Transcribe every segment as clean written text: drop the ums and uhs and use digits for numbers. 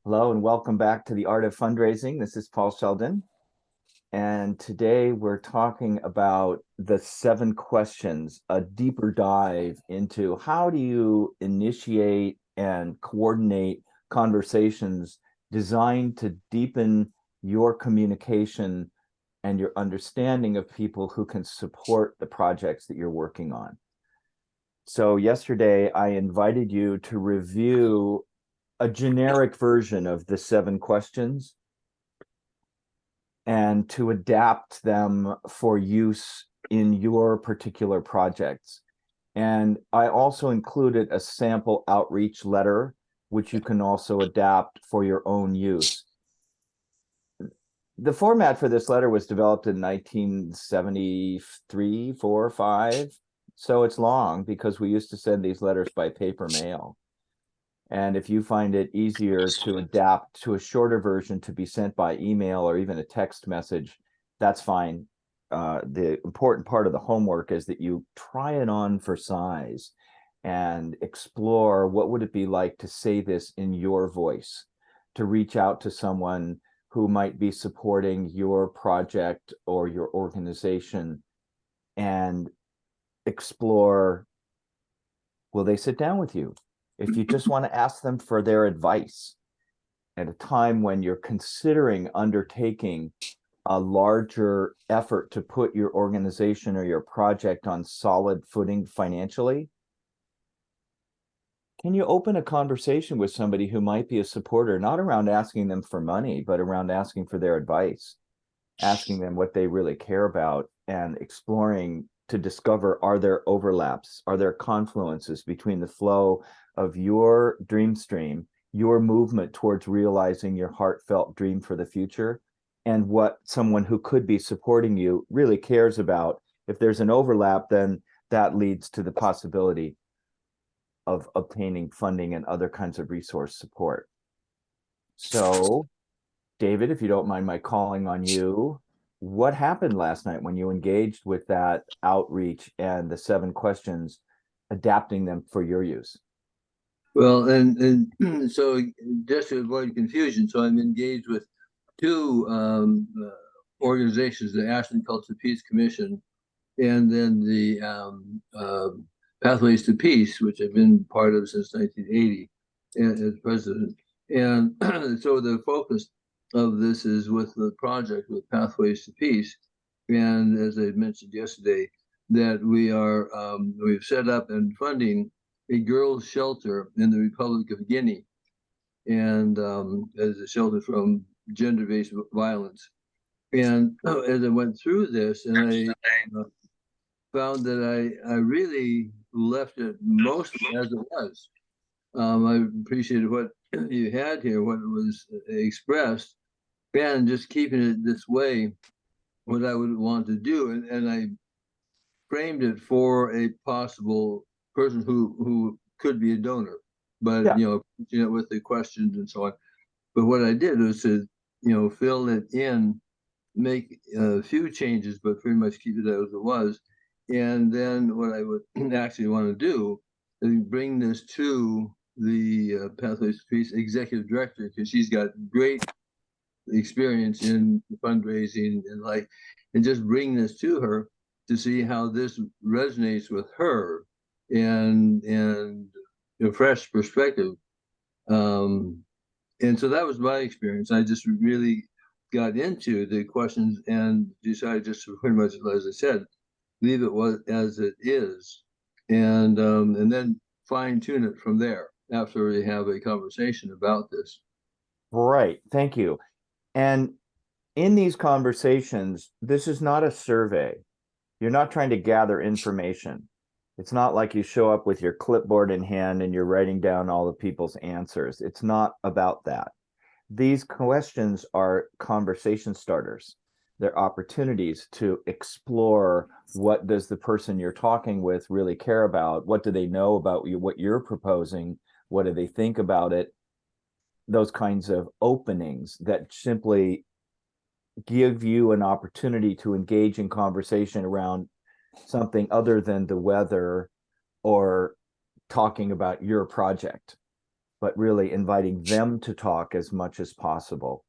Hello and welcome back to the Art of Fundraising. This is Paul Sheldon. And today we're talking about the 7 questions, a deeper dive into how do you initiate and coordinate conversations designed to deepen your communication and your understanding of people who can support the projects that you're working on. So yesterday I invited you to review a generic version of the 7 questions and to adapt them for use in your particular projects. And I also included a sample outreach letter, which you can also adapt for your own use. The format for this letter was developed in 1973, 4, 5. So it's long because we used to send these letters by paper mail. And if you find it easier to adapt to a shorter version to be sent by email or even a text message, that's fine. The important part of the homework is that you try it on for size and explore what would it be like to say this in your voice, to reach out to someone who might be supporting your project or your organization and explore, will they sit down with you? If you just want to ask them for their advice at a time when you're considering undertaking a larger effort to put your organization or your project on solid footing financially, can you open a conversation with somebody who might be a supporter, not around asking them for money, but around asking for their advice, asking them what they really care about, and exploring to discover, are there overlaps, are there confluences between the flow of your dream stream, your movement towards realizing your heartfelt dream for the future, and what someone who could be supporting you really cares about. If there's an overlap, then that leads to the possibility of obtaining funding and other kinds of resource support. So, David, if you don't mind my calling on you, what happened last night when you engaged with that outreach and the 7 questions, adapting them for your use? Well, and so just to avoid confusion, so I'm engaged with two organizations, the Ashland Culture Peace Commission and then the Pathways to Peace, which I've been part of since 1980 as president. And so the focus of this is with the project with Pathways to Peace. And as I mentioned yesterday, that we've set up and funding a girls' shelter in the Republic of Guinea, and as a shelter from gender-based violence. And as I went through this, and I found that I really left it mostly as it was. I appreciated what you had here, what was expressed, and just keeping it this way, what I would want to do. And I framed it for a possible person who could be a donor, but Yeah. with the questions and so on. But what I did was to fill it in, make a few changes, but pretty much keep it as it was. And then what I would actually want to do is bring this to the Pathways to Peace executive director, because she's got great experience in fundraising and just bring this to her to see how this resonates with her and a fresh perspective. Um, and so that was my experience. I just really got into the questions and decided just to pretty much, as I said, leave it as it is, and then fine tune it from there after we have a conversation about this. Right. Thank you. And in these conversations, this is not a survey. You're not trying to gather information. It's not like you show up with your clipboard in hand and you're writing down all the people's answers. It's not about that. These questions are conversation starters. They're opportunities to explore, what does the person you're talking with really care about? What do they know about you, what you're proposing? What do they think about it? Those kinds of openings that simply give you an opportunity to engage in conversation around something other than the weather or talking about your project. but really inviting them to talk as much as possible.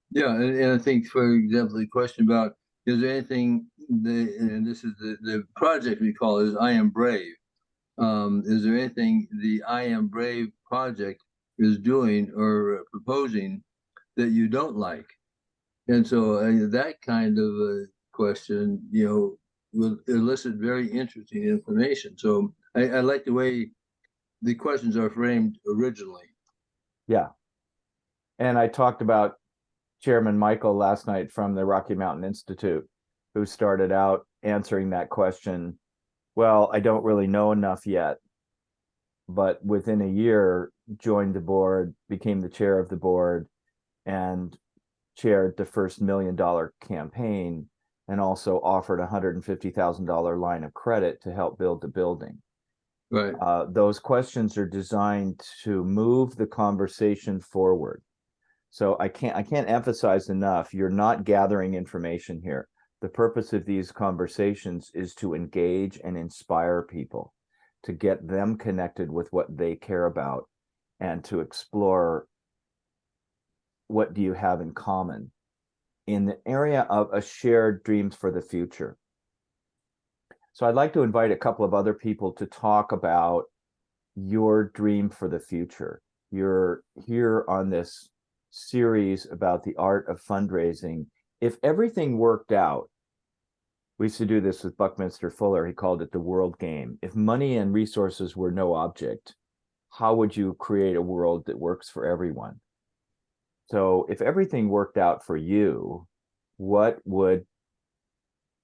Yeah, and I think, for example, the question about is there anything and this is the project we call is I Am Brave. Is there anything the I Am Brave project is doing or proposing that you don't like? And so that kind of a question, will elicit very interesting information. So I like the way the questions are framed originally. Yeah. And I talked about Chairman Michael last night from the Rocky Mountain Institute, who started out answering that question. Well, I don't really know enough yet, but within a year joined the board, became the chair of the board, and chaired the first $1 million campaign, and also offered $150,000 line of credit to help build the building. Right. Those questions are designed to move the conversation forward. So I can't emphasize enough, you're not gathering information here. The purpose of these conversations is to engage and inspire people, to get them connected with what they care about, and to explore what do you have in common in the area of a shared dreams for the future. So I'd like to invite a couple of other people to talk about your dream for the future. You're here on this series about the art of fundraising. If everything worked out, we used to do this with Buckminster Fuller. He called it the world game. If money and resources were no object, how would you create a world that works for everyone? So if everything worked out for you, what would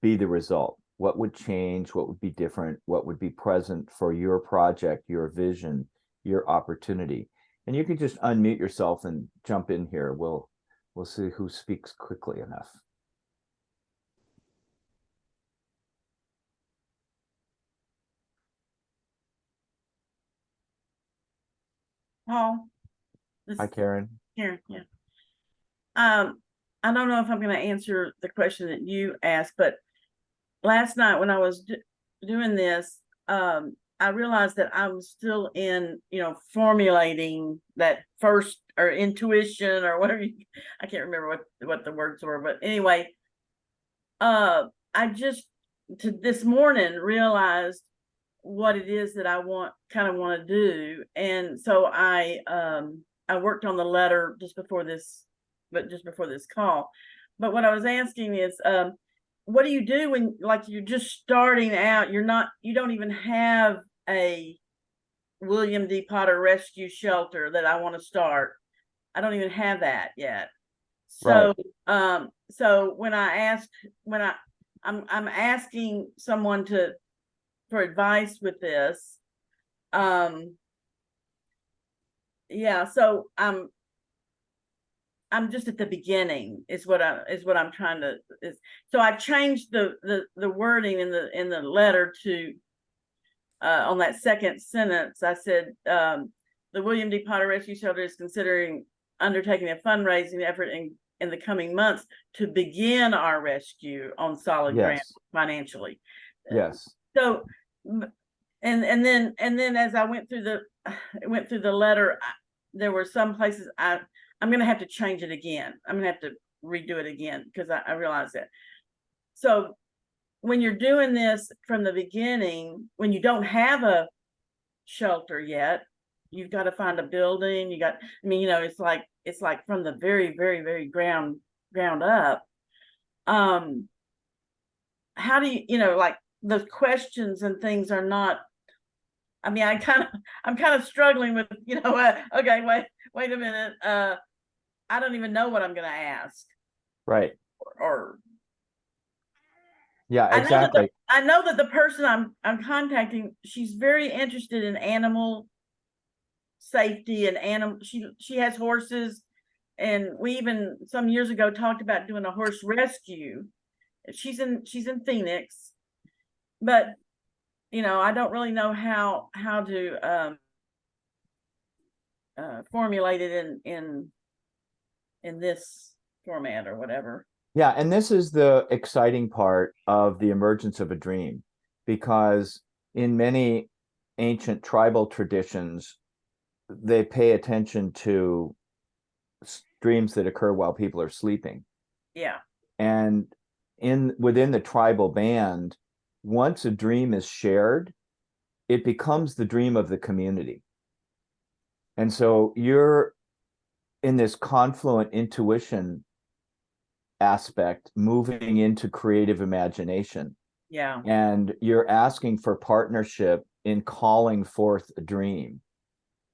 be the result? What would change? What would be different? What would be present for your project, your vision, your opportunity? And you can just unmute yourself and jump in here. We'll see who speaks quickly enough. Paul, this Hi, is Karen. Karen. Yeah. I don't know if I'm going to answer the question that you asked, but last night when I was doing this, I realized that I'm still in, formulating that first or intuition or whatever. I can't remember what the words were, but anyway, I just this morning realized what it is that I want to do. And so I worked on the letter just before this call. But what I was asking is, what do you do when you're just starting out? You don't even have a William D. Potter rescue shelter that I want to start. I don't even have that yet. So, right. So when I'm asking someone for advice with this. Yeah, so I'm just at the beginning is what I'm trying to so I changed the wording in the letter to on that second sentence. I said the William D. Potter Rescue Shelter is considering undertaking a fundraising effort in the coming months to begin our rescue on solid ground financially. Yes. So, and then as I went through the letter, there were some places I'm going to have to change it again. I'm going to have to redo it again because I realized that. So when you're doing this from the beginning, when you don't have a shelter yet, you've got to find a building. It's like from the very, very, very ground up. How do you, the questions and things are not, I'm kind of struggling with, okay, wait a minute. I don't even know what I'm going to ask. Right. Or yeah, exactly. I know that the person I'm contacting, she's very interested in animal safety and animal. She has horses, and we even some years ago talked about doing a horse rescue. She's in Phoenix, but I don't really know how to formulate it in this format or whatever. Yeah, and this is the exciting part of the emergence of a dream, because in many ancient tribal traditions, they pay attention to dreams that occur while people are sleeping. Yeah. And within the tribal band, once a dream is shared, it becomes the dream of the community. And so you're in this confluent intuition aspect, moving into creative imagination. Yeah. And you're asking for partnership in calling forth a dream.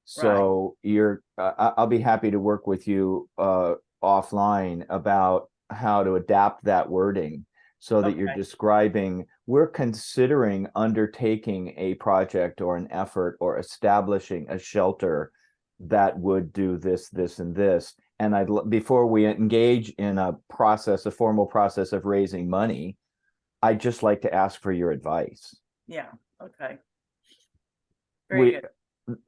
So I'll be happy to work with you offline about how to adapt that wording so that you're Okay. describing, we're considering undertaking a project or an effort or establishing a shelter that would do this, this, and this. And before we engage in a formal process of raising money, I'd just like to ask for your advice. Yeah. Okay. Very good.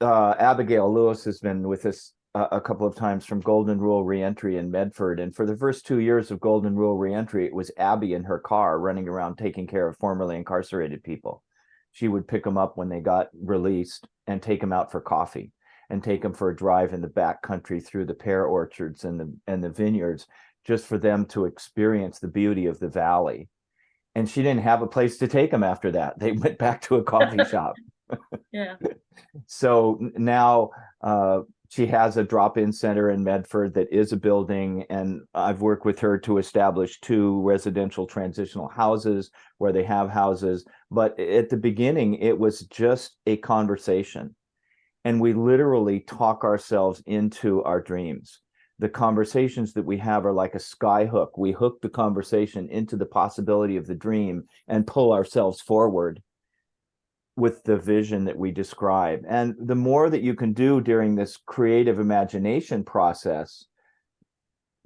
Abigail Lewis has been with us a couple of times from Golden Rule Reentry in Medford. And for the first 2 years of Golden Rule Reentry, it was Abby in her car running around taking care of formerly incarcerated people. She would pick them up when they got released and take them out for coffee and take them for a drive in the back country through the pear orchards and the vineyards, just for them to experience the beauty of the valley. And she didn't have a place to take them after that. They went back to a coffee shop. Yeah. So now she has a drop-in center in Medford that is a building, and I've worked with her to establish 2 residential transitional houses where they have houses. But at the beginning, it was just a conversation, and we literally talk ourselves into our dreams. The conversations that we have are like a sky hook. We hook the conversation into the possibility of the dream and pull ourselves forward with the vision that we describe. And the more that you can do during this creative imagination process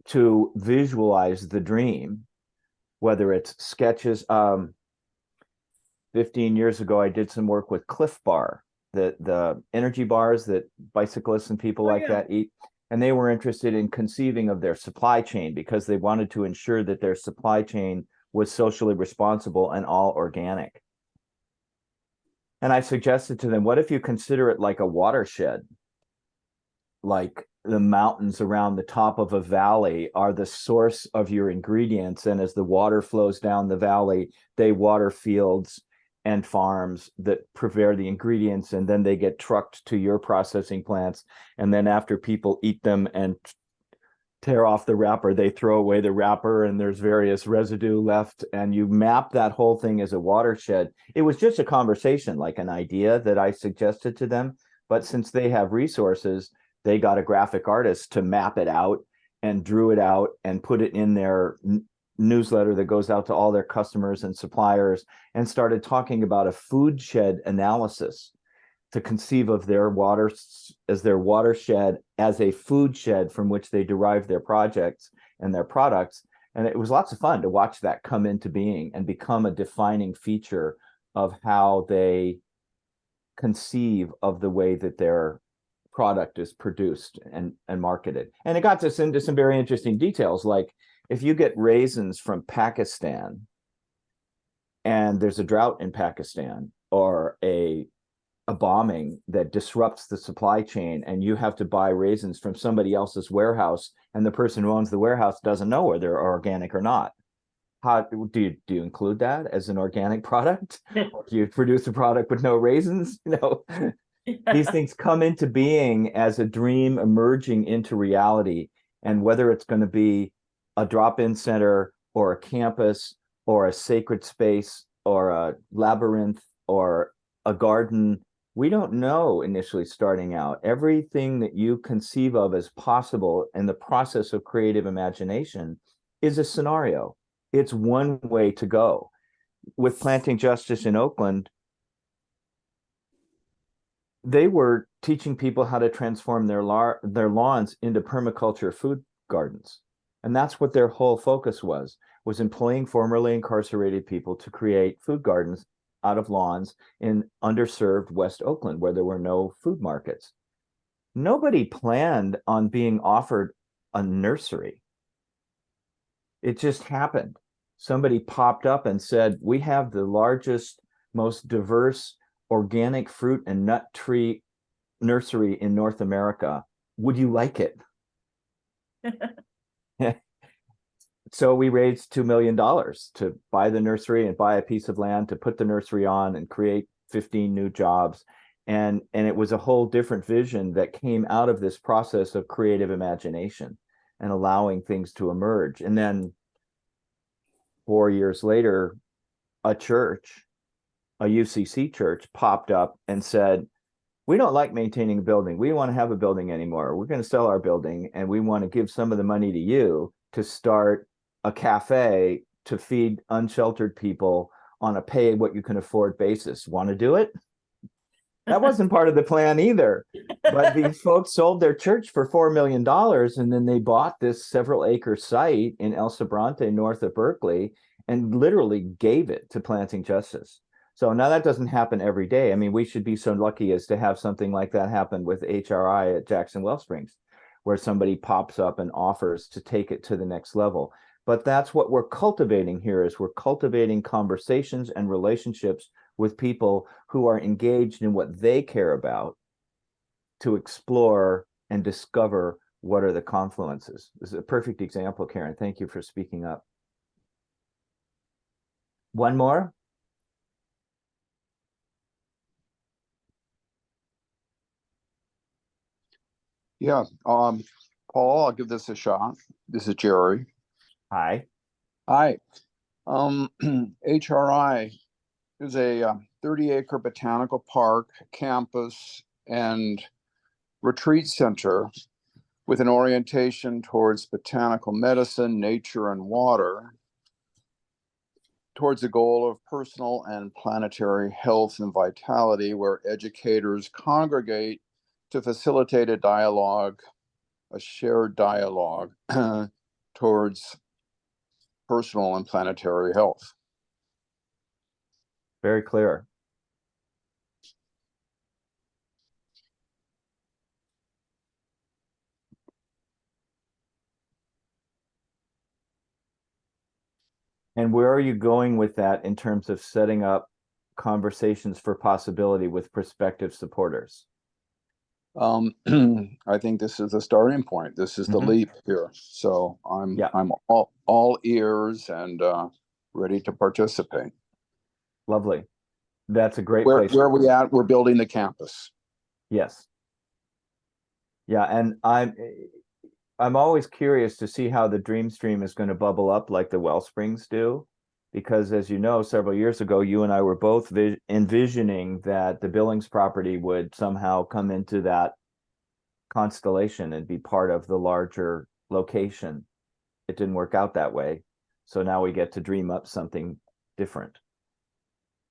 to visualize the dream, whether it's sketches. 15 years ago, I did some work with Cliff Bar, the energy bars that bicyclists and people like that eat. And they were interested in conceiving of their supply chain because they wanted to ensure that their supply chain was socially responsible and all organic. And I suggested to them, what if you consider it like a watershed? Like the mountains around the top of a valley are the source of your ingredients. And as the water flows down the valley, they water fields and farms that prepare the ingredients, and then they get trucked to your processing plants. And then after people eat them and tear off the wrapper, they throw away the wrapper, and there's various residue left, and you map that whole thing as a watershed. It was just a conversation, like an idea that I suggested to them, but since they have resources, they got a graphic artist to map it out and drew it out and put it in their newsletter that goes out to all their customers and suppliers, and started talking about a food shed analysis to conceive of their water as their watershed, as a food shed from which they derive their projects and their products. And it was lots of fun to watch that come into being and become a defining feature of how they conceive of the way that their product is produced and marketed. And it got us into some very interesting details, like if you get raisins from Pakistan and there's a drought in Pakistan, or a bombing that disrupts the supply chain, and you have to buy raisins from somebody else's warehouse, and the person who owns the warehouse doesn't know whether they're organic or not. How do you include that as an organic product? Do you produce a product with no raisins? These things come into being as a dream emerging into reality. And whether it's going to be a drop-in center or a campus or a sacred space or a labyrinth or a garden, we don't know initially starting out. Everything that you conceive of as possible in the process of creative imagination is a scenario. It's one way to go. With Planting Justice in Oakland, they were teaching people how to transform their lawns into permaculture food gardens. And that's what their whole focus was employing formerly incarcerated people to create food gardens out of lawns in underserved West Oakland, where there were no food markets. Nobody planned on being offered a nursery. It just happened. Somebody popped up and said, we have the largest, most diverse organic fruit and nut tree nursery in North America. Would you like it? So we raised $2 million to buy the nursery and buy a piece of land to put the nursery on and create 15 new jobs. And it was a whole different vision that came out of this process of creative imagination and allowing things to emerge. And then 4 years later, a church, a UCC church, popped up and said, we don't like maintaining a building. We don't want to have a building anymore. We're going to sell our building, and we want to give some of the money to you to start a cafe to feed unsheltered people on a pay what you can afford basis. Want to do it? That wasn't part of the plan either. But these folks sold their church for $4 million, and then they bought this several acre site in El Sobrante, north of Berkeley, and literally gave it to Planting Justice. So now that doesn't happen every day. I mean, we should be so lucky as to have something like that happen with HRI at Jackson Wellsprings, where somebody pops up and offers to take it to the next level. But that's what we're cultivating here, is we're cultivating conversations and relationships with people who are engaged in what they care about to explore and discover what are the confluences. This is a perfect example, Karen. Thank you for speaking up. One more? Yeah, Paul, I'll give this a shot. This is Jerry. Hi. Hi. HRI is a 30-acre botanical park, campus, and retreat center with an orientation towards botanical medicine, nature, and water, towards the goal of personal and planetary health and vitality, where educators congregate to facilitate a dialogue, a shared dialogue towards personal and planetary health. Very clear. And where are you going with that in terms of setting up conversations for possibility with prospective supporters? I think this is the starting point. This is the leap here. So I'm all ears and ready to participate. Lovely. That's a great place. Where are we at? We're building the campus. Yes. Yeah, and I'm always curious to see how the dream stream is going to bubble up like the Wellsprings do, because as you know, several years ago, you and I were both envisioning that the Billings property would somehow come into that constellation and be part of the larger location. It didn't work out that way. So now we get to dream up something different.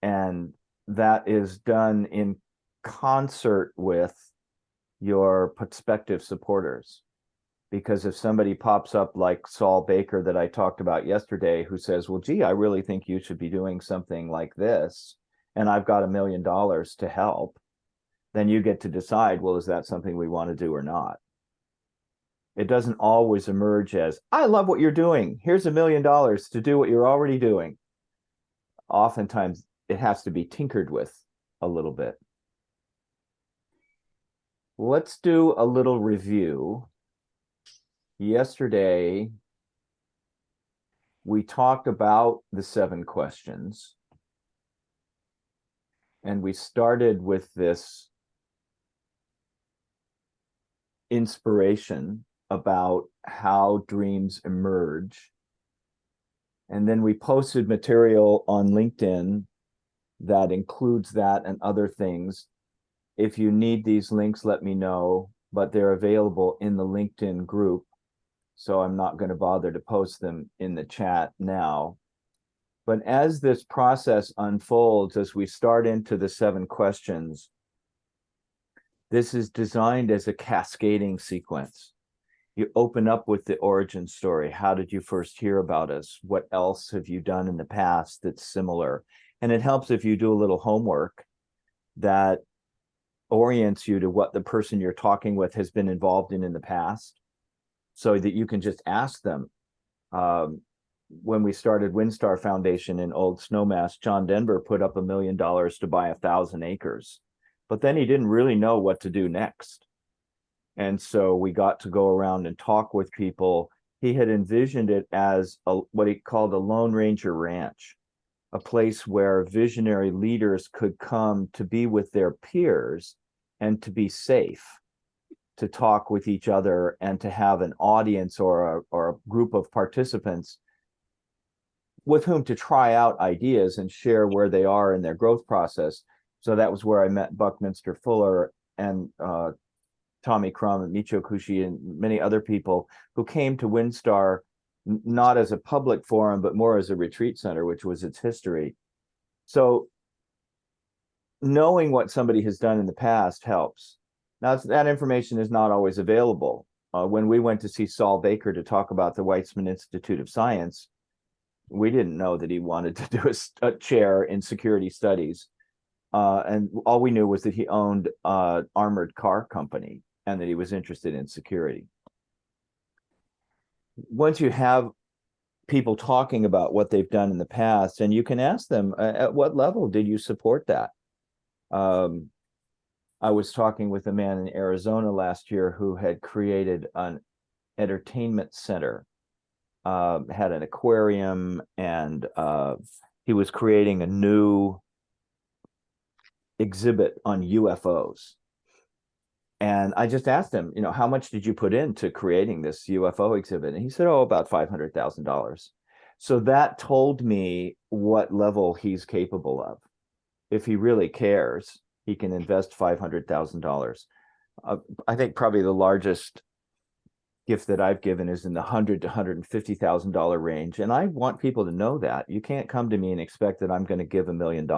And that is done in concert with your prospective supporters. Because if somebody pops up like Saul Baker that I talked about yesterday, who says, well, gee, I really think you should be doing something like this, and I've got $1 million to help, then you get to decide, well, is that something we want to do or not? It doesn't always emerge as, I love what you're doing. Here's $1 million to do what you're already doing. Oftentimes, it has to be tinkered with a little bit. Let's do a little review. Yesterday, we talked about the 7 questions, and we started with this inspiration about how dreams emerge. And then we posted material on LinkedIn that includes that and other things. If you need these links, let me know, but they're available in the LinkedIn group. So I'm not going to bother to post them in the chat now. But as this process unfolds, as we start into the 7 questions, this is designed as a cascading sequence. You open up with the origin story. How did you first hear about us? What else have you done in the past that's similar? And it helps if you do a little homework that orients you to what the person you're talking with has been involved in the past, so that you can just ask them. When we started WinStar Foundation in Old Snowmass, John Denver put up $1 million to buy 1,000 acres. but then he didn't really know what to do next. And so we got to go around and talk with people. He had envisioned it as what he called a Lone Ranger ranch, a place where visionary leaders could come to be with their peers and to be safe, to talk with each other, and to have an audience or a group of participants with whom to try out ideas and share where they are in their growth process. So that was where I met Buckminster Fuller and Tommy Crum and Michio Kushi and many other people who came to WinStar not as a public forum, but more as a retreat center, which was its history. So knowing what somebody has done in the past helps. Now, that information is not always available. When we went to see Saul Baker to talk about the Weizmann Institute of Science, we didn't know that he wanted to do a chair in security studies. And all we knew was that he owned an armored car company and that he was interested in security. Once you have people talking about what they've done in the past, and you can ask them, at what level did you support that? I was talking with a man in Arizona last year who had created an entertainment center, had an aquarium, and he was creating a new exhibit on UFOs. And I just asked him, how much did you put into creating this UFO exhibit? And he said, about $500,000. So that told me what level he's capable of. If he really cares, he can invest $500,000. I think probably the largest gift that I've given is in the $100,000 to $150,000 range. And I want people to know that. You can't come to me and expect that I'm going to give $1 million.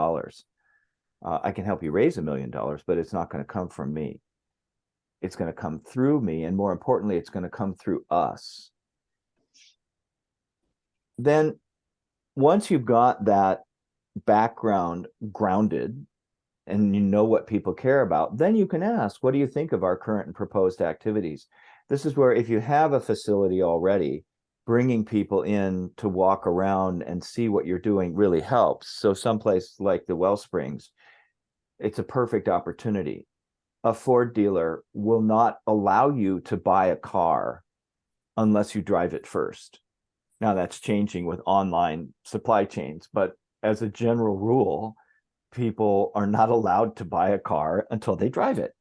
I can help you raise $1 million, but it's not going to come from me. It's going to come through me. And more importantly, it's going to come through us. Then once you've got that background grounded and you know what people care about, then you can ask, what do you think of our current and proposed activities? This is where, if you have a facility already, bringing people in to walk around and see what you're doing really helps. So someplace like the Wellsprings, it's a perfect opportunity. A Ford dealer will not allow you to buy a car unless you drive it first. Now that's changing with online supply chains, but as a general rule, people are not allowed to buy a car until they drive it.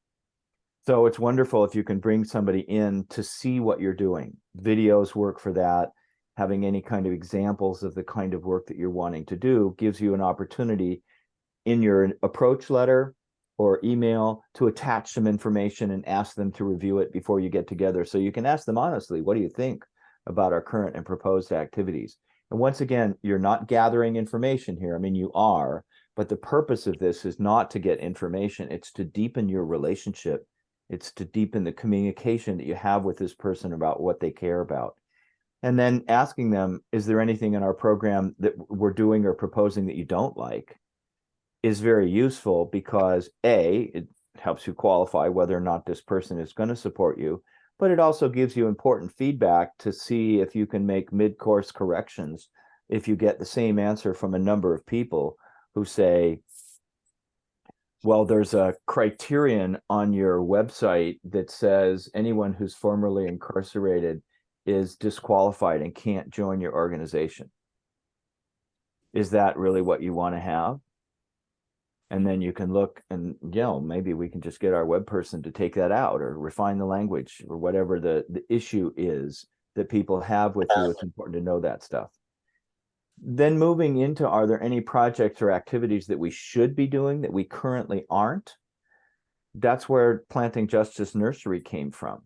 So it's wonderful if you can bring somebody in to see what you're doing. Videos work for that. Having any kind of examples of the kind of work that you're wanting to do gives you an opportunity in your approach letter or email to attach some information and ask them to review it before you get together. So you can ask them honestly, what do you think about our current and proposed activities? And once again, you're not gathering information here. I mean, you are, but the purpose of this is not to get information. It's to deepen your relationship. It's to deepen the communication that you have with this person about what they care about. And then asking them, is there anything in our program that we're doing or proposing that you don't like, is very useful, because A, it helps you qualify whether or not this person is going to support you, but it also gives you important feedback to see if you can make mid-course corrections if you get the same answer from a number of people who say, well, there's a criterion on your website that says anyone who's formerly incarcerated is disqualified and can't join your organization. Is that really what you want to have? And then you can look and, maybe we can just get our web person to take that out or refine the language or whatever the issue is that people have with you. It's important to know that stuff. Then moving into, are there any projects or activities that we should be doing that we currently aren't? That's where Planting Justice Nursery came from.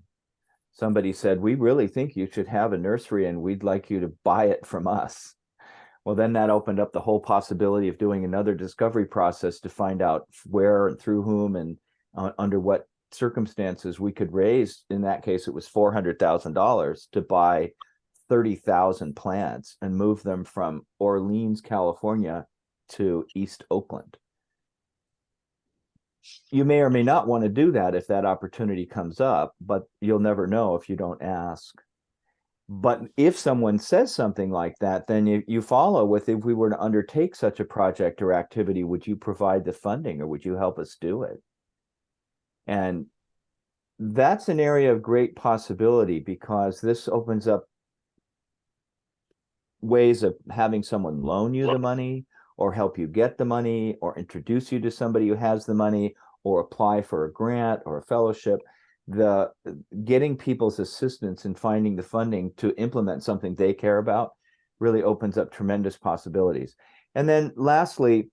Somebody said, we really think you should have a nursery and we'd like you to buy it from us. Well, then that opened up the whole possibility of doing another discovery process to find out where and through whom and under what circumstances we could raise. In that case, it was $400,000 to buy 30,000 plants and move them from Orleans, California to East Oakland. You may or may not want to do that if that opportunity comes up, but you'll never know if you don't ask. But if someone says something like that, then you follow with, if we were to undertake such a project or activity, would you provide the funding or would you help us do it? And that's an area of great possibility, because this opens up ways of having someone loan you the money, or help you get the money, or introduce you to somebody who has the money, or apply for a grant or a fellowship. The getting people's assistance in finding the funding to implement something they care about really opens up tremendous possibilities. And then lastly,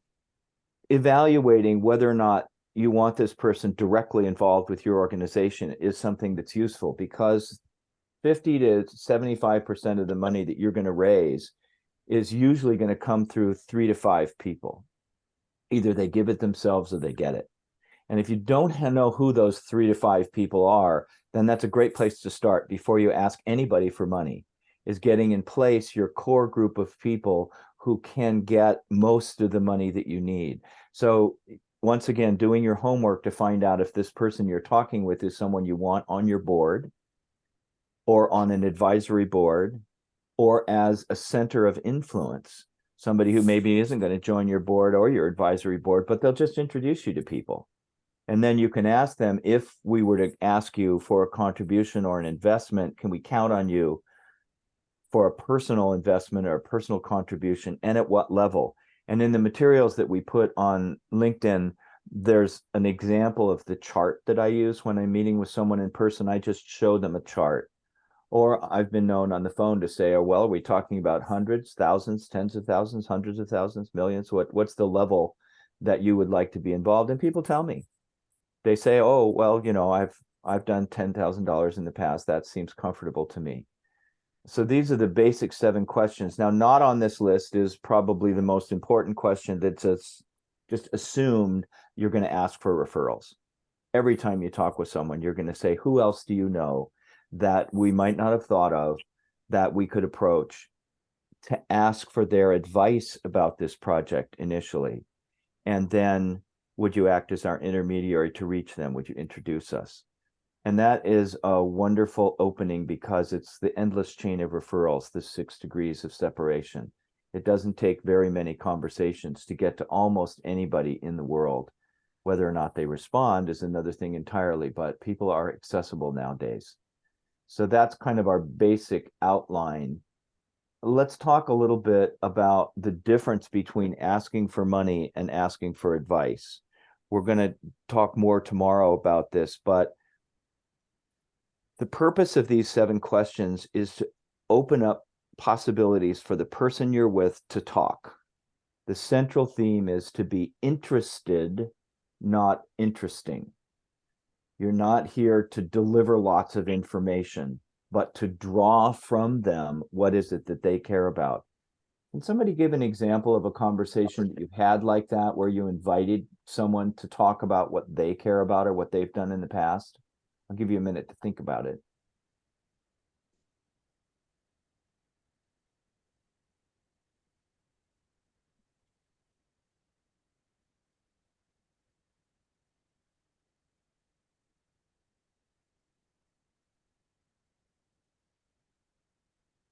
evaluating whether or not you want this person directly involved with your organization is something that's useful, because 50 to 75% of the money that you're going to raise is usually going to come through 3 to 5 people. Either they give it themselves or they get it. And if you don't know who those 3 to 5 people are, then that's a great place to start before you ask anybody for money, is getting in place your core group of people who can get most of the money that you need. So once again, doing your homework to find out if this person you're talking with is someone you want on your board, or on an advisory board, or as a center of influence, somebody who maybe isn't going to join your board or your advisory board, but they'll just introduce you to people. And then you can ask them, if we were to ask you for a contribution or an investment, can we count on you for a personal investment or a personal contribution, and at what level? And in the materials that we put on LinkedIn, there's an example of the chart that I use when I'm meeting with someone in person. I just show them a chart. Or I've been known on the phone to say, oh, well, are we talking about hundreds, thousands, tens of thousands, hundreds of thousands, millions? What's the level that you would like to be involved? And people tell me. They say, oh, well, I've done $10,000 in the past. That seems comfortable to me. So these are the basic 7 questions. Now, not on this list is probably the most important question, that's just assumed you're going to ask for referrals. Every time you talk with someone, you're going to say, who else do you know that we might not have thought of that we could approach to ask for their advice about this project initially? And then, would you act as our intermediary to reach them? Would you introduce us? And that is a wonderful opening, because it's the endless chain of referrals, the 6 degrees of separation. It doesn't take very many conversations to get to almost anybody in the world. Whether or not they respond is another thing entirely, but people are accessible nowadays. So that's kind of our basic outline. Let's talk a little bit about the difference between asking for money and asking for advice. We're going to talk more tomorrow about this, but the purpose of these 7 questions is to open up possibilities for the person you're with to talk. The central theme is to be interested, not interesting. You're not here to deliver lots of information, but to draw from them what is it that they care about. Can somebody give an example of a conversation that you've had like that, where you invited someone to talk about what they care about or what they've done in the past? I'll give you a minute to think about it.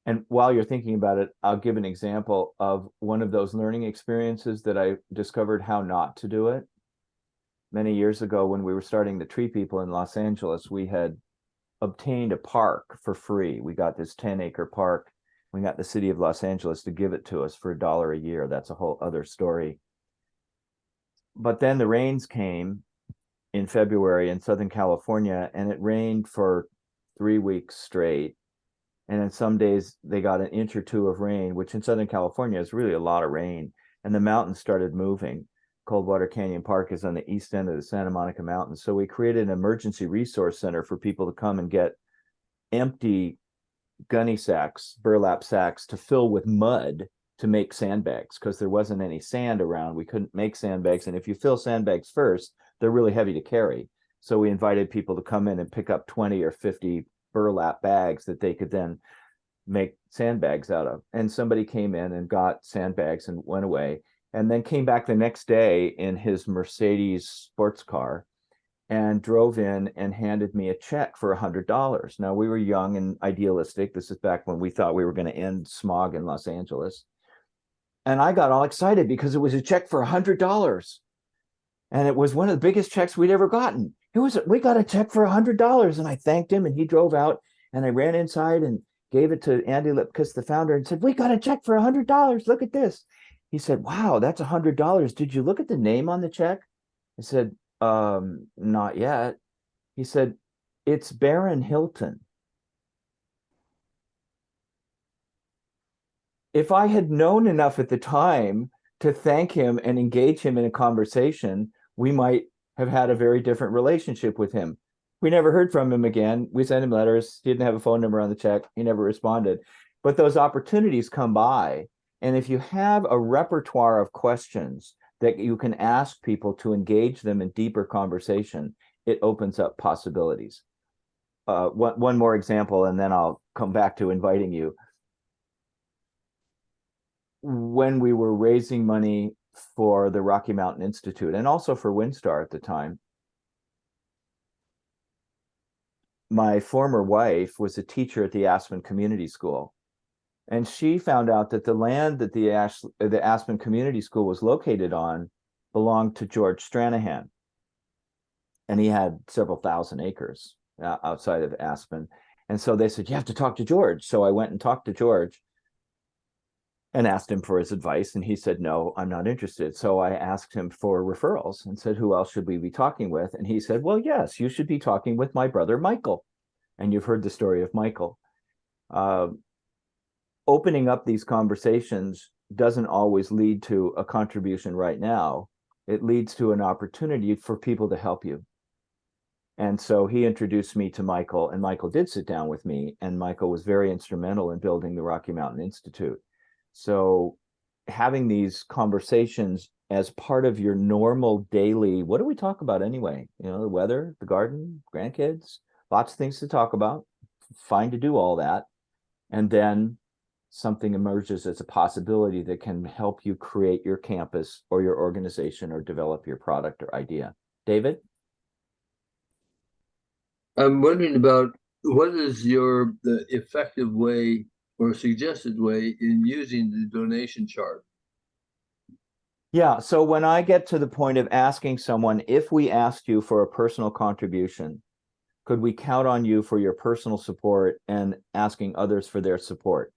And while you're thinking about it, I'll give an example of one of those learning experiences that I discovered how not to do it. Many years ago, when we were starting the Tree People in Los Angeles, we had obtained a park for free. We got this 10-acre park. We got the city of Los Angeles to give it to us for $1 a year. That's a whole other story. But then the rains came in February in Southern California, and it rained for 3 weeks straight. And then some days they got an inch or 2 of rain, which in Southern California is really a lot of rain. And the mountains started moving. Coldwater Canyon Park is on the east end of the Santa Monica Mountains. So we created an emergency resource center for people to come and get empty gunny sacks, burlap sacks, to fill with mud to make sandbags, because there wasn't any sand around. We couldn't make sandbags. And if you fill sandbags first, they're really heavy to carry. So we invited people to come in and pick up 20 or 50 burlap bags that they could then make sandbags out of. And somebody came in and got sandbags and went away, and then came back the next day in his Mercedes sports car and drove in and handed me a check for $100. Now, we were young and idealistic. This is back when we thought we were going to end smog in Los Angeles. And I got all excited because it was a check for $100. And it was one of the biggest checks we'd ever gotten. we got a check for $100. And I thanked him, and he drove out, and I ran inside and gave it to Andy Lipkus, the founder, and said, we got a check for $100. Look at this. He said, wow, that's $100. Did you look at the name on the check? I said, not yet. He said, it's Baron Hilton. If I had known enough at the time to thank him and engage him in a conversation, we might have had a very different relationship with him. We never heard from him again. We sent him letters. He didn't have a phone number on the check. He never responded. But those opportunities come by. And if you have a repertoire of questions that you can ask people to engage them in deeper conversation, it opens up possibilities. One more example, and then I'll come back to inviting you. When we were raising money for the Rocky Mountain Institute and also for WinStar at the time, my former wife was a teacher at the Aspen Community School. And she found out that the land that the Aspen Community School was located on belonged to George Stranahan. And he had several thousand acres outside of Aspen. And so they said, you have to talk to George. So I went and talked to George and asked him for his advice. And he said, no, I'm not interested. So I asked him for referrals and said, who else should we be talking with? And he said, well, yes, you should be talking with my brother, Michael. And you've heard the story of Michael. Opening up these conversations doesn't always lead to a contribution right now. It leads to an opportunity for people to help you. And so he introduced me to Michael, and Michael did sit down with me, and Michael was very instrumental in building the Rocky Mountain Institute. So having these conversations as part of your normal daily, what do we talk about anyway? You know, the weather, the garden, grandkids, lots of things to talk about. Fine to do all that. And then something emerges as a possibility that can help you create your campus or your organization or develop your product or idea. David? I'm wondering about what is the effective way or suggested way in using the donation chart? Yeah, so when I get to the point of asking someone, if we asked you for a personal contribution, could we count on you for your personal support, and asking others for their support?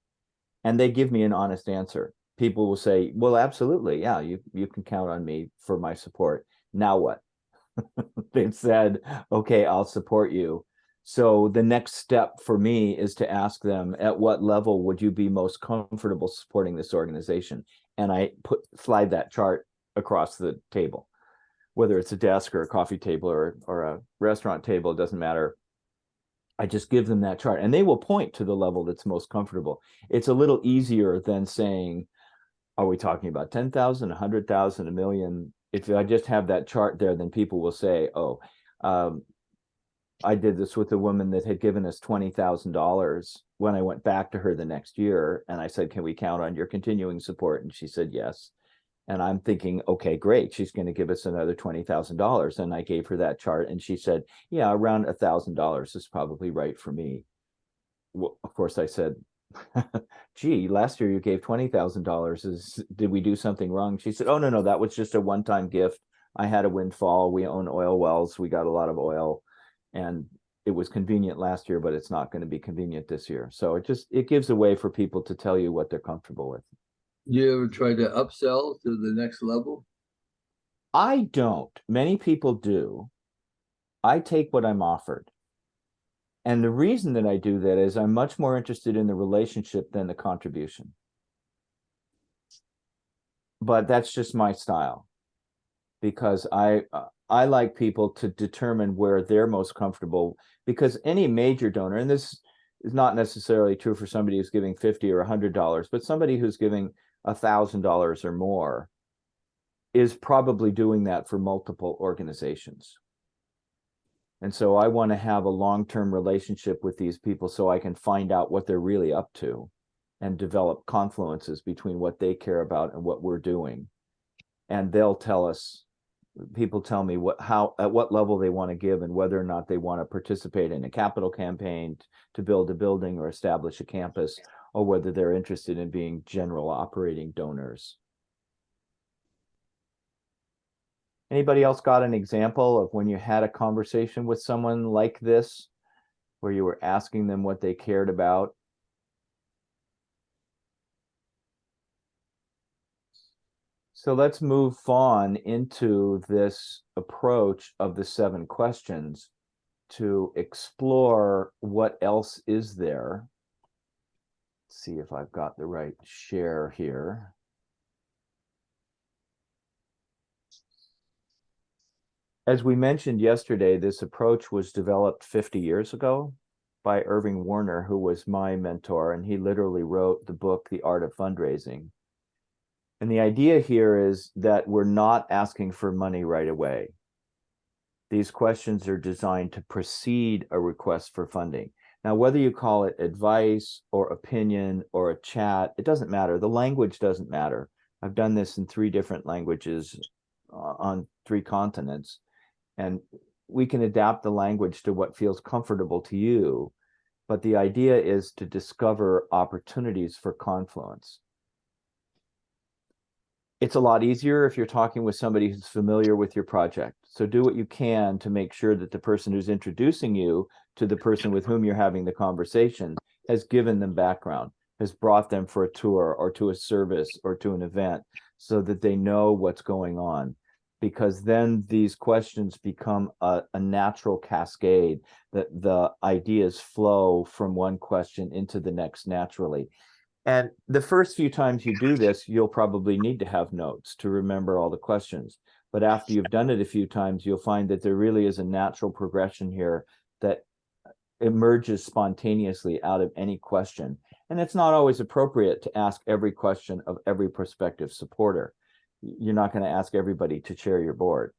And they give me an honest answer. People will say, well, absolutely. Yeah, you can count on me for my support. Now what? They've said, okay, I'll support you. So the next step for me is to ask them, at what level would you be most comfortable supporting this organization? And I slide that chart across the table, whether it's a desk or a coffee table or a restaurant table, it doesn't matter. I just give them that chart, and they will point to the level that's most comfortable. It's a little easier than saying, are we talking about 10,000, 100,000, a million? If I just have that chart there, then people will say, oh, I did this with a woman that had given us $20,000 when I went back to her the next year. And I said, can we count on your continuing support? And she said, yes. And I'm thinking, okay, great. She's going to give us another $20,000. And I gave her that chart, and she said, yeah, around $1,000 is probably right for me. Well, of course, I said, gee, last year you gave $20,000. Did we do something wrong? She said, oh, no, that was just a one-time gift. I had a windfall. We own oil wells. We got a lot of oil, and it was convenient last year, but it's not going to be convenient this year. So it gives a way for people to tell you what they're comfortable with. You ever try to upsell to the next level? I don't. Many people do. I take what I'm offered. And the reason that I do that is I'm much more interested in the relationship than the contribution. But that's just my style, because I like people to determine where they're most comfortable, because any major donor, and this is not necessarily true for somebody who's giving $50 or $100, but somebody who's giving $1,000 or more is probably doing that for multiple organizations. And so I want to have a long-term relationship with these people so I can find out what they're really up to and develop confluences between what they care about and what we're doing. And they'll tell us, people tell me at what level they want to give, and whether or not they want to participate in a capital campaign to build a building or establish a campus, or whether they're interested in being general operating donors. Anybody else got an example of when you had a conversation with someone like this, where you were asking them what they cared about? So let's move on into this approach of the 7 questions to explore what else is there. Let's see if I've got the right share here. As we mentioned yesterday, this approach was developed 50 years ago by Irving Warner, who was my mentor, and he literally wrote the book, The Art of Fundraising. And the idea here is that we're not asking for money right away. These questions are designed to precede a request for funding. Now, whether you call it advice or opinion or a chat, it doesn't matter. The language doesn't matter. I've done this in 3 different languages on 3 continents. And we can adapt the language to what feels comfortable to you. But the idea is to discover opportunities for confluence. It's a lot easier if you're talking with somebody who's familiar with your project. So do what you can to make sure that the person who's introducing you to the person with whom you're having the conversation has given them background, has brought them for a tour or to a service or to an event so that they know what's going on. Because then these questions become a natural cascade, that the ideas flow from one question into the next naturally. And the first few times you do this, you'll probably need to have notes to remember all the questions. But after you've done it a few times, you'll find that there really is a natural progression here that emerges spontaneously out of any question. And it's not always appropriate to ask every question of every prospective supporter. You're not going to ask everybody to chair your board.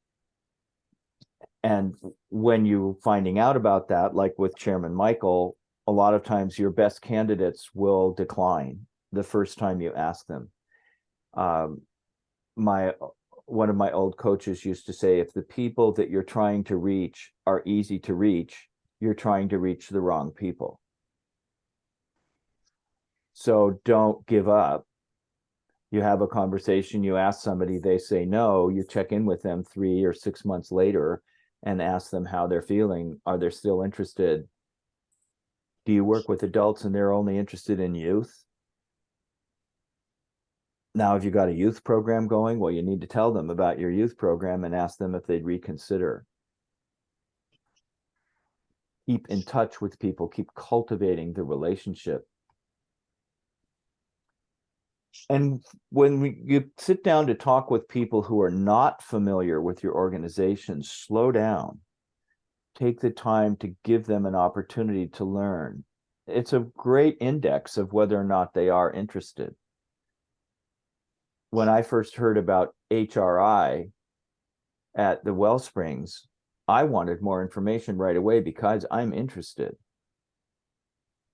And when you're finding out about that, like with Chairman Michael, a lot of times your best candidates will decline the first time you ask them. One of my old coaches used to say, if the people that you're trying to reach are easy to reach, you're trying to reach the wrong people. So don't give up. You have a conversation, you ask somebody, they say no, you check in with them 3 or 6 months later and ask them how they're feeling. Are they still interested? Do you work with adults and they're only interested in youth? Now, if you've got a youth program going, well, you need to tell them about your youth program and ask them if they'd reconsider. Keep in touch with people, keep cultivating the relationship. And when you sit down to talk with people who are not familiar with your organization, slow down. Take the time to give them an opportunity to learn. It's a great index of whether or not they are interested. When I first heard about HRI at the Wellsprings, I wanted more information right away because I'm interested.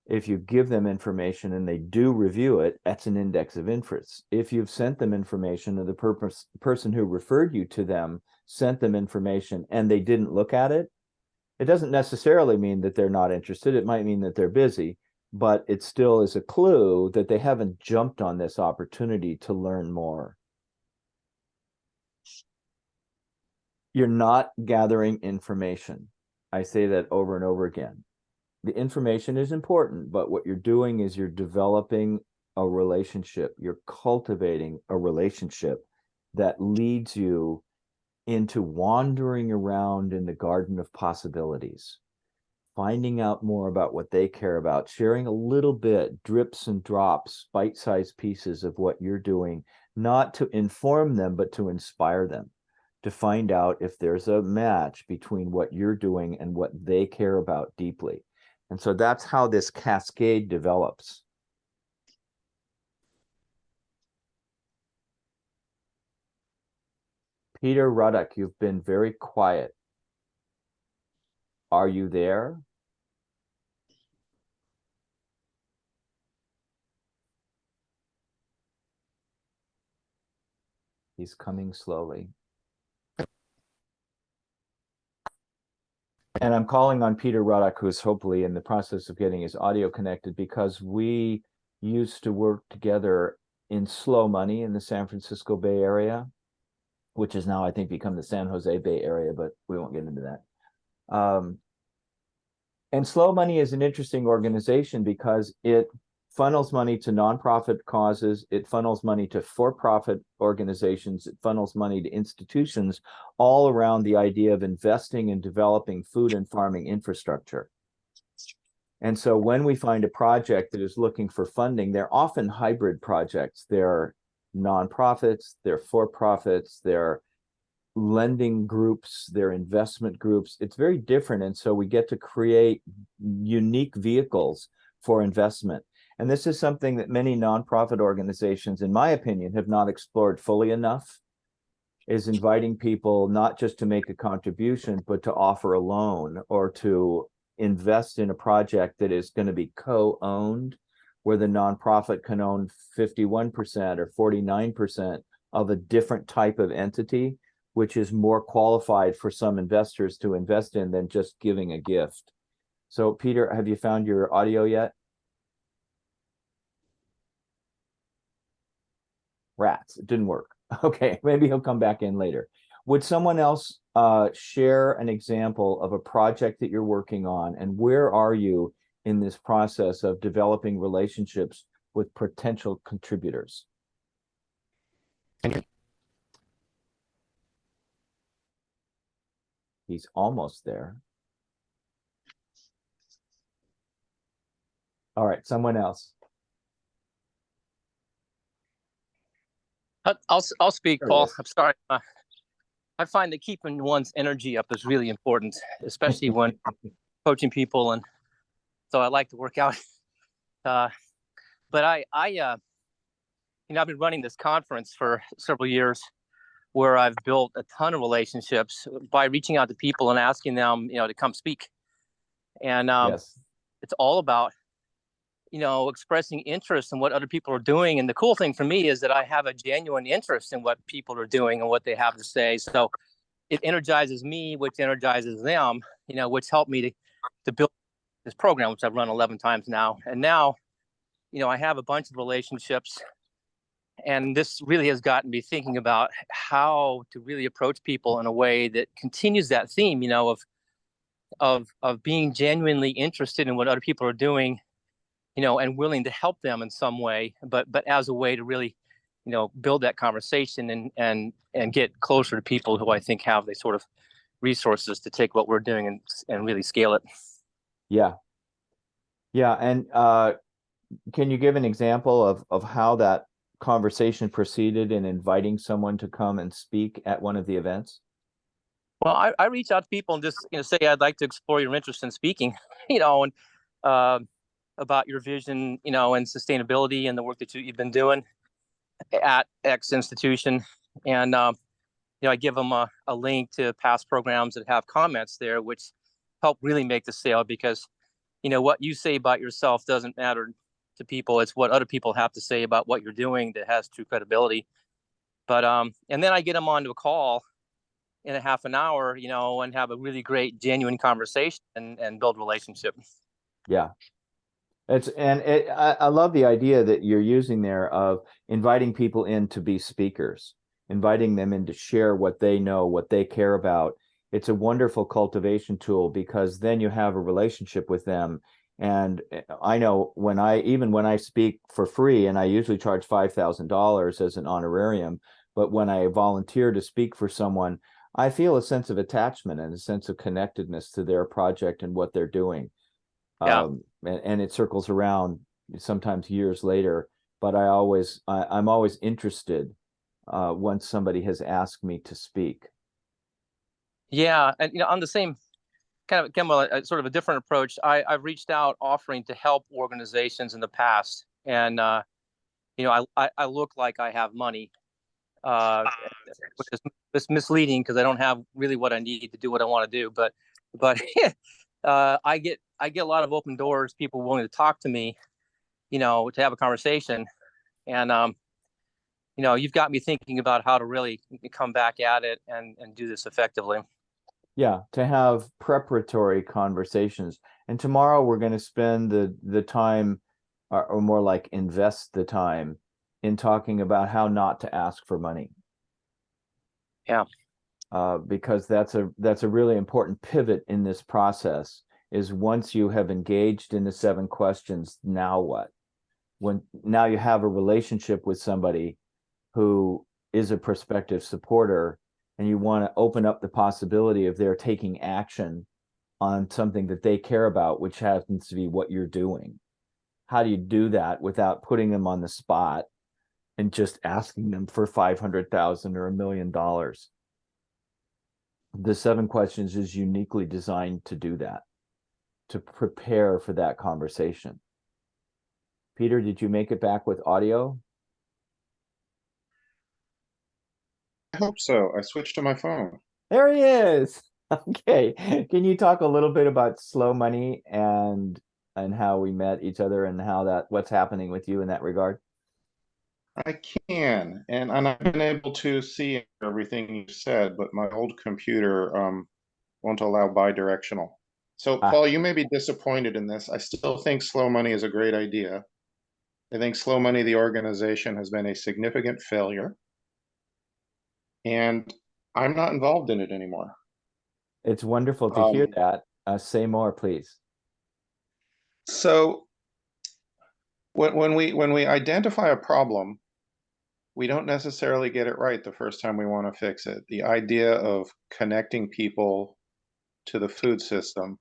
If you give them information and they do review it, that's an index of interest. If you've sent them information, or the person who referred you to them sent them information and they didn't look at it, it doesn't necessarily mean that they're not interested. It might mean that they're busy, but it still is a clue that they haven't jumped on this opportunity to learn more. You're not gathering information. I say that over and over again. The information is important, but what you're doing is you're developing a relationship. You're cultivating a relationship that leads you into wandering around in the garden of possibilities, finding out more about what they care about, sharing a little bit, drips and drops, bite-sized pieces of what you're doing, not to inform them, but to inspire them, to find out if there's a match between what you're doing and what they care about deeply. And so that's how this cascade develops. Peter Ruddock, you've been very quiet. Are you there? He's coming slowly. And I'm calling on Peter Ruddock, who's hopefully in the process of getting his audio connected, because we used to work together in Slow Money in the San Francisco Bay Area. which has now, I think, become the San Jose Bay Area, but we won't get into that. And Slow Money is an interesting organization because it funnels money to nonprofit causes, it funnels money to for-profit organizations, it funnels money to institutions, all around the idea of investing in developing food and farming infrastructure. And so when we find a project that is looking for funding, they're often hybrid projects. They're nonprofits, they're for-profits, they're lending groups, they're investment groups. It's very different. And so we get to create unique vehicles for investment. And this is something that many nonprofit organizations, in my opinion, have not explored fully enough, is inviting people not just to make a contribution, but to offer a loan or to invest in a project that is going to be co-owned, where the nonprofit can own 51% or 49% of a different type of entity, which is more qualified for some investors to invest in than just giving a gift. So, Peter, have you found your audio yet? Rats, it didn't work. Okay, maybe he'll come back in later. Would someone else share an example of a project that you're working on, and where are you in this process of developing relationships with potential contributors? He's almost there. All right, someone else. I'll speak, There he Paul. is. I'm sorry. I find that keeping one's energy up is really important, especially when coaching people, and so I like to work out. But I've been running this conference for several years, where I've built a ton of relationships by reaching out to people and asking them, to come speak. And Yes. it's all about, expressing interest in what other people are doing. And the cool thing for me is that I have a genuine interest in what people are doing and what they have to say. So it energizes me, which energizes them, which helped me to build this program, which I've run 11 times now. And now, I have a bunch of relationships, and this really has gotten me thinking about how to really approach people in a way that continues that theme, of being genuinely interested in what other people are doing, and willing to help them in some way, but as a way to really, build that conversation and get closer to people who I think have the sort of resources to take what we're doing and really scale it. Yeah. Yeah. And can you give an example of how that conversation proceeded in inviting someone to come and speak at one of the events? Well, I reach out to people and just, say, I'd like to explore your interest in speaking, and about your vision, and sustainability and the work that you've been doing at X institution. And, I give them a link to past programs that have comments there, which help really make the sale, because, what you say about yourself doesn't matter to people. It's what other people have to say about what you're doing that has true credibility. But, and then I get them onto a call in a half an hour, and have a really great, genuine conversation and build relationships. Yeah. I love the idea that you're using there of inviting people in to be speakers, inviting them in to share what they know, what they care about. It's a wonderful cultivation tool, because then you have a relationship with them. And I know when I speak for free, and I usually charge $5,000 as an honorarium, but when I volunteer to speak for someone, I feel a sense of attachment and a sense of connectedness to their project and what they're doing. Yeah. And it circles around sometimes years later, but I'm always interested once somebody has asked me to speak. Yeah. And, on the same kind of sort of a different approach, I've reached out offering to help organizations in the past. And, I look like I have money, which is it's misleading, because I don't have really what I need to do what I want to do. But I get a lot of open doors, people willing to talk to me, to have a conversation. And, you've got me thinking about how to really come back at it and do this effectively. Yeah, to have preparatory conversations. And tomorrow we're going to spend the time, or more like invest the time, in talking about how not to ask for money. Yeah. Because that's a really important pivot in this process, is once you have engaged in the 7 questions, now what? When now you have a relationship with somebody who is a prospective supporter, and you want to open up the possibility of their taking action on something that they care about, which happens to be what you're doing. How do you do that without putting them on the spot and just asking them for 500,000 or $1 million? The 7 questions is uniquely designed to do that, to prepare for that conversation. Peter, did you make it back with audio? I hope so. I switched to my phone. There he is. Okay. Can you talk a little bit about slow money and how we met each other and what's happening with you in that regard? I can, and I've been able to see everything you said, but my old computer won't allow bidirectional. So, Ah, Paul, you may be disappointed in this. I still think Slow Money is a great idea. I think Slow Money, the organization, has been a significant failure, and I'm not involved in it anymore. it's wonderful to hear that. Say more, please. So, when we identify a problem, we don't necessarily get it right the first time we want to fix it. The idea of connecting people to the food system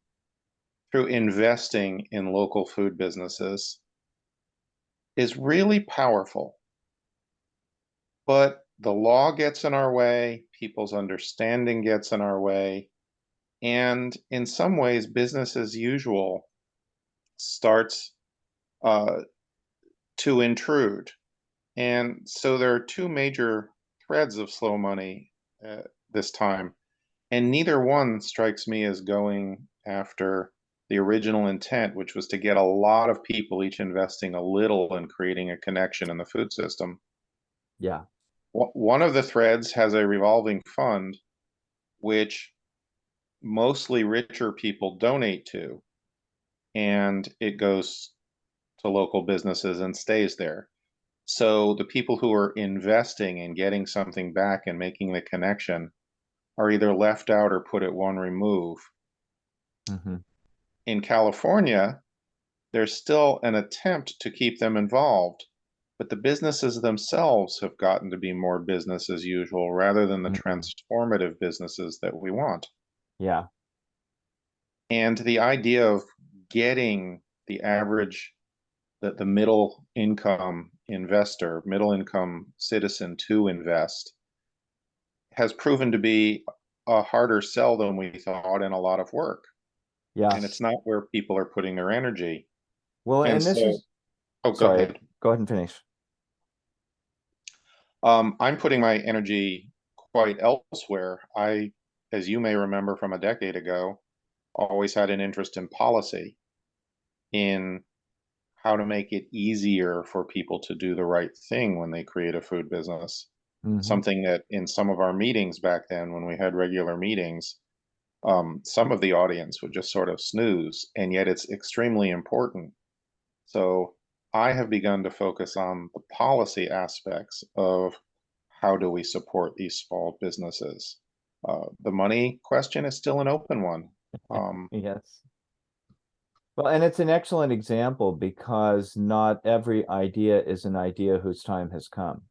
through investing in local food businesses is really powerful. But the law gets in our way, people's understanding gets in our way, and in some ways, business as usual starts to intrude. And so there are 2 major threads of slow money this time, and neither one strikes me as going after the original intent, which was to get a lot of people each investing a little and creating a connection in the food system. Yeah. One of the threads has a revolving fund, which mostly richer people donate to, and it goes to local businesses and stays there. So the people who are investing and getting something back and making the connection are either left out or put at one remove. Mm-hmm. In California, there's still an attempt to keep them involved, but the businesses themselves have gotten to be more business as usual rather than the transformative businesses that we want. Yeah. And the idea of getting the average, the middle income investor, middle income citizen to invest has proven to be a harder sell than we thought and a lot of work. Yeah. And it's not where people are putting their energy. Well, And and this so, is, go sorry, ahead. go ahead and finish. I'm putting my energy quite elsewhere. As you may remember from a decade ago, always had an interest in policy, in how to make it easier for people to do the right thing when they create a food business. Mm-hmm. Something that in some of our meetings back then, when we had regular meetings, some of the audience would just sort of snooze, and yet it's extremely important. So I have begun to focus on the policy aspects of how do we support these small businesses. The money question is still an open one. Yes. Well, and it's an excellent example because not every idea is an idea whose time has come.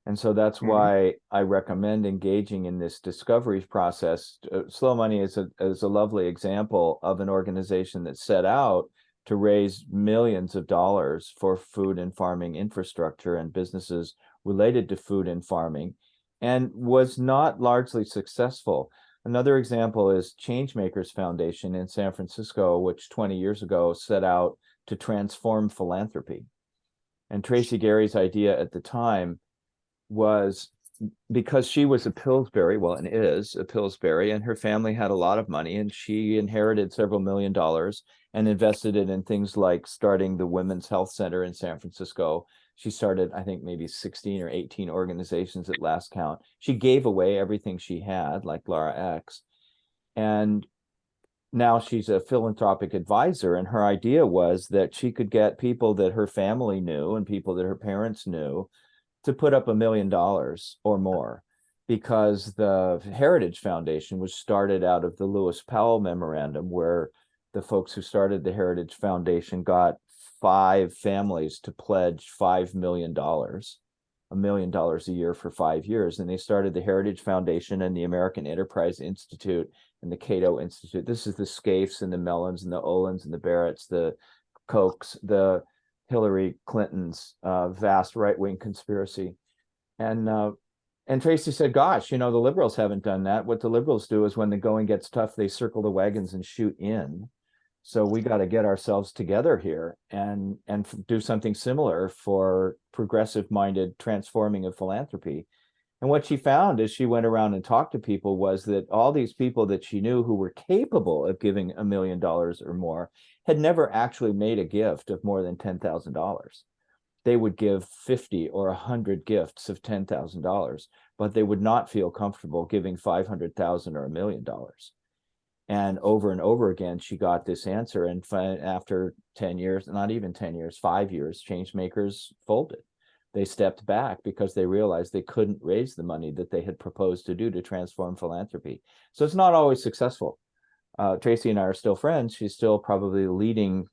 And so that's why I recommend engaging in this discovery process. Slow Money is a lovely example of an organization that set out to raise millions of dollars for food and farming infrastructure and businesses related to food and farming, and was not largely successful. Another example is Changemakers Foundation in San Francisco, which 20 years ago set out to transform philanthropy. And Tracy Gary's idea at the time was, because she was a Pillsbury, well, and is a Pillsbury, and her family had a lot of money, and she inherited several $1 million and invested it in things like starting the Women's Health Center in San Francisco. She started, I think, maybe 16 or 18 organizations at last count. She gave away everything she had, like Lara X. And now she's a philanthropic advisor. And her idea was that she could get people that her family knew and people that her parents knew to put up $1 million or more. because the Heritage Foundation was started out of the Lewis Powell memorandum, where the folks who started the Heritage Foundation got 5 families to pledge $5 million, $1 million a year for 5 years. And they started the Heritage Foundation and the American Enterprise Institute and the Cato Institute. This is the Scaife and the Mellons and the Olins and the Barretts, the Kochs, the Hillary Clinton's vast right-wing conspiracy. And Tracy said, gosh, the liberals haven't done that. What the liberals do is when the going gets tough, they circle the wagons and shoot in. So we got to get ourselves together here and do something similar for progressive-minded transforming of philanthropy. And what she found as she went around and talked to people was that all these people that she knew who were capable of giving $1 million or more had never actually made a gift of more than $10,000. They would give 50 or 100 gifts of $10,000, but they would not feel comfortable giving 500,000 or $1 million. And over again, she got this answer. And after 10 years, not even 10 years, 5 years, Changemakers folded. They stepped back because they realized they couldn't raise the money that they had proposed to do to transform philanthropy. So it's not always successful. Tracy and I are still friends. She's still probably the leading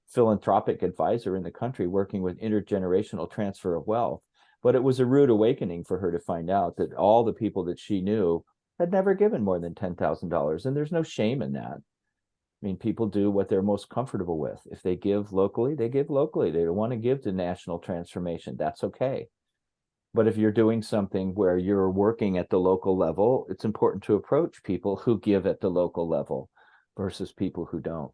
philanthropic advisor in the country working with intergenerational transfer of wealth. But it was a rude awakening for her to find out that all the people that she knew had never given more than $10,000. And there's no shame in that. I mean, people do what they're most comfortable with. If they give locally, they give locally. They don't want to give to national transformation. That's okay. But if you're doing something where you're working at the local level, it's important to approach people who give at the local level versus people who don't.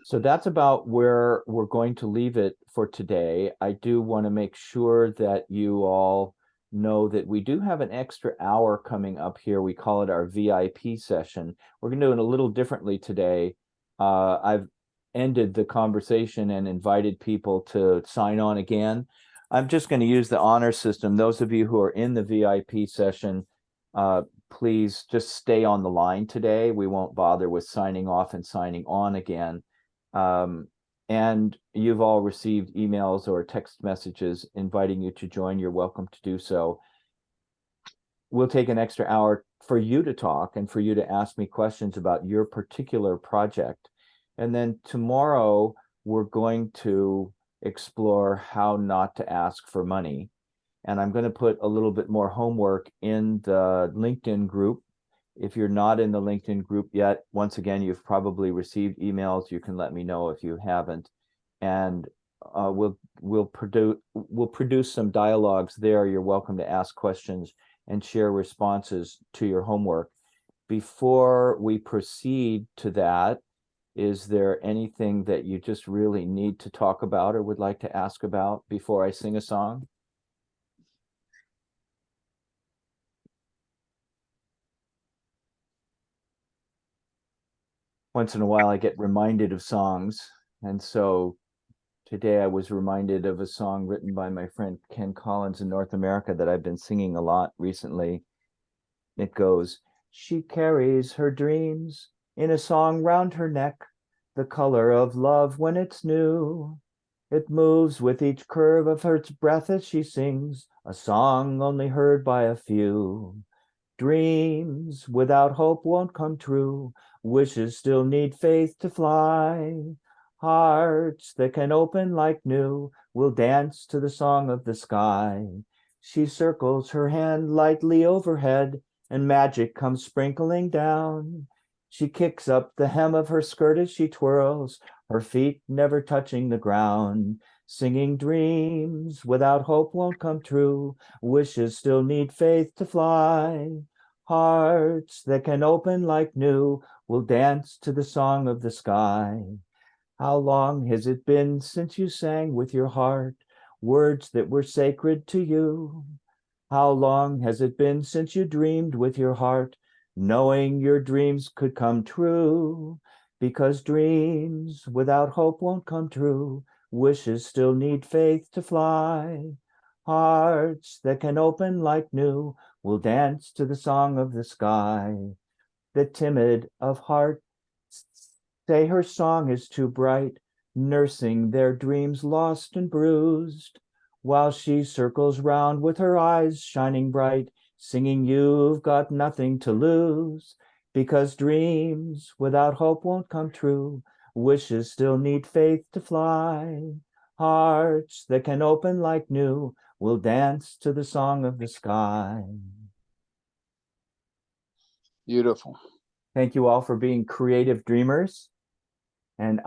So that's about where we're going to leave it for today. I do want to make sure that you all know that we do have an extra hour coming up here. We call it our VIP session. We're going to do it a little differently today. I've ended the conversation and invited people to sign on again. I'm just going to use the honor system. Those of you who are in the VIP session, please just stay on the line today. We won't bother with signing off and signing on again. And you've all received emails or text messages inviting you to join. You're welcome to do so. We'll take an extra hour for you to talk and for you to ask me questions about your particular project. And then tomorrow, we're going to explore how not to ask for money. And I'm going to put a little bit more homework in the LinkedIn group. If you're not in the LinkedIn group yet, once again, you've probably received emails. You can let me know if you haven't. And we'll produce some dialogues there. You're welcome to ask questions and share responses to your homework. Before we proceed to that, is there anything that you just really need to talk about or would like to ask about before I sing a song? Once in a while, I get reminded of songs. And so today I was reminded of a song written by my friend Ken Collins in North America that I've been singing a lot recently. It goes, she carries her dreams in a song round her neck, the color of love when it's new. It moves with each curve of her breath as she sings, a song only heard by a few. Dreams without hope won't come true. Wishes still need faith to fly. Hearts that can open like new will dance to the song of the sky. She circles her hand lightly overhead, and magic comes sprinkling down. She kicks up the hem of her skirt as she twirls, her feet never touching the ground. Singing dreams without hope won't come true. Wishes still need faith to fly. Hearts that can open like new will dance to the song of the sky. How long has it been since you sang with your heart words that were sacred to you? How long has it been since you dreamed with your heart, knowing your dreams could come true? Because dreams without hope won't come true. Wishes still need faith to fly. Hearts that can open like new will dance to the song of the sky. The timid of heart say her song is too bright, nursing their dreams lost and bruised. While she circles round with her eyes shining bright, singing you've got nothing to lose, because dreams without hope won't come true. Wishes still need faith to fly. Hearts that can open like new will dance to the song of the sky. Beautiful. Thank you all for being creative dreamers. And